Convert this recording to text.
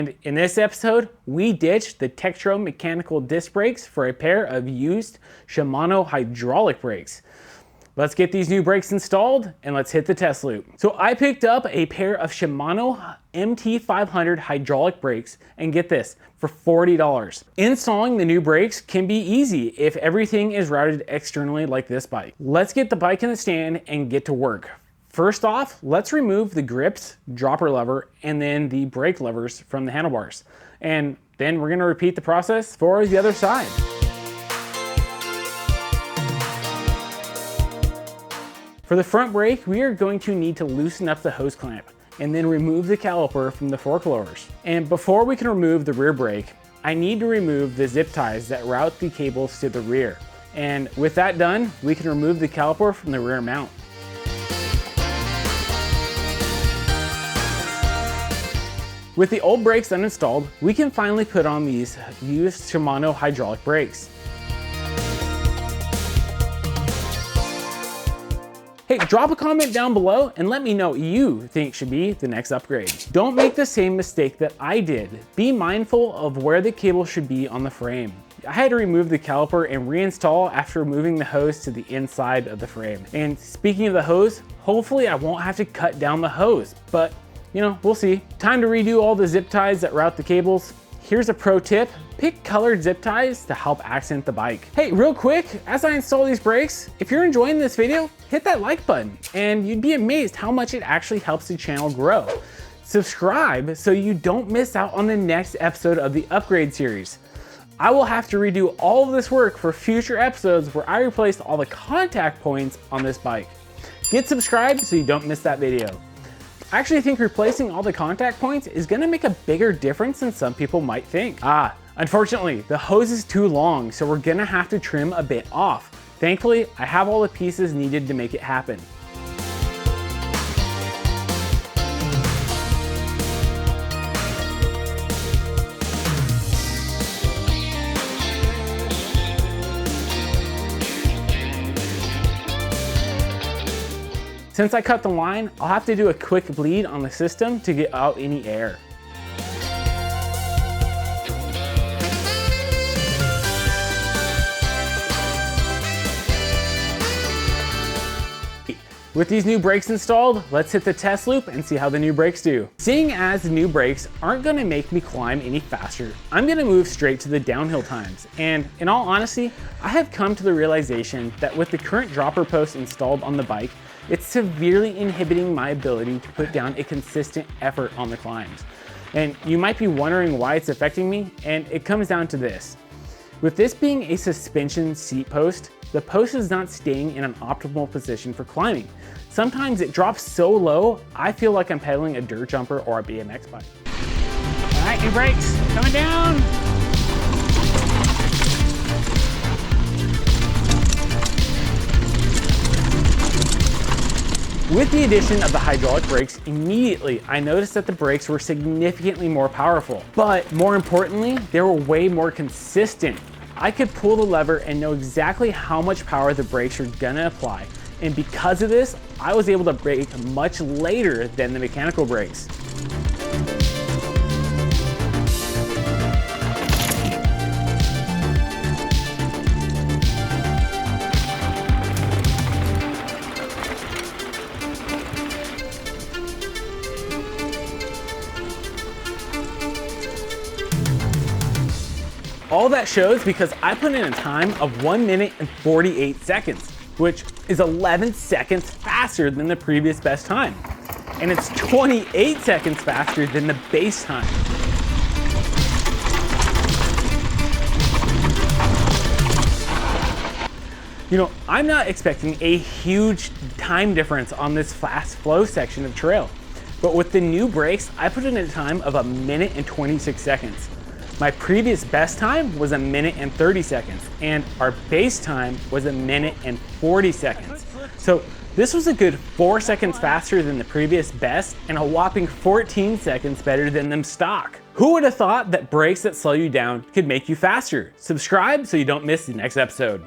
And in this episode, we ditched the Tektro mechanical disc brakes for a pair of used Shimano hydraulic brakes. Let's get these new brakes installed and let's hit the test loop. So I picked up a pair of Shimano MT-500 hydraulic brakes, and get this, for $40. Installing the new brakes can be easy if everything is routed externally like this bike. Let's get the bike in the stand and get to work. First off, let's remove the grips, dropper lever, and then the brake levers from the handlebars. And then we're gonna repeat the process for the other side. For the front brake, we are going to need to loosen up the hose clamp and then remove the caliper from the fork lowers. And before we can remove the rear brake, I need to remove the zip ties that route the cables to the rear. And with that done, we can remove the caliper from the rear mount. With the old brakes uninstalled, we can finally put on these used Shimano hydraulic brakes. Hey, drop a comment down below and let me know what you think should be the next upgrade. Don't make the same mistake that I did. Be mindful of where the cable should be on the frame. I had to remove the caliper and reinstall after moving the hose to the inside of the frame. And speaking of the hose, hopefully I won't have to cut down the hose, but you know, we'll see. Time to redo all the zip ties that route the cables. Here's a pro tip, pick colored zip ties to help accent the bike. Hey, real quick, as I install these brakes, if you're enjoying this video, hit that like button and you'd be amazed how much it actually helps the channel grow. Subscribe so you don't miss out on the next episode of the upgrade series. I will have to redo all of this work for future episodes where I replaced all the contact points on this bike. Get subscribed so you don't miss that video. I actually think replacing all the contact points is gonna make a bigger difference than some people might think. Unfortunately, the hose is too long, so we're gonna have to trim a bit off. Thankfully, I have all the pieces needed to make it happen. Since I cut the line, I'll have to do a quick bleed on the system to get out any air. With these new brakes installed, let's hit the test loop and see how the new brakes do. Seeing as the new brakes aren't gonna make me climb any faster, I'm gonna move straight to the downhill times. And in all honesty, I have come to the realization that with the current dropper post installed on the bike, it's severely inhibiting my ability to put down a consistent effort on the climbs. And you might be wondering why it's affecting me, and it comes down to this. With this being a suspension seat post, the post is not staying in an optimal position for climbing. Sometimes it drops so low, I feel like I'm pedaling a dirt jumper or a BMX bike. All right, new brakes, coming down. With the addition of the hydraulic brakes, immediately I noticed that the brakes were significantly more powerful, but more importantly, they were way more consistent. I could pull the lever and know exactly how much power the brakes are gonna apply, and because of this, I was able to brake much later than the mechanical brakes. All that shows because I put in a time of 1 minute and 48 seconds, which is 11 seconds faster than the previous best time. And it's 28 seconds faster than the base time. You know, I'm not expecting a huge time difference on this fast flow section of trail, but with the new brakes, I put in a time of 1 minute and 26 seconds. My previous best time was 1 minute and 30 seconds, and our base time was 1 minute and 40 seconds. So this was a good 4 seconds faster than the previous best, and a whopping 14 seconds better than them stock. Who would have thought that brakes that slow you down could make you faster? Subscribe so you don't miss the next episode.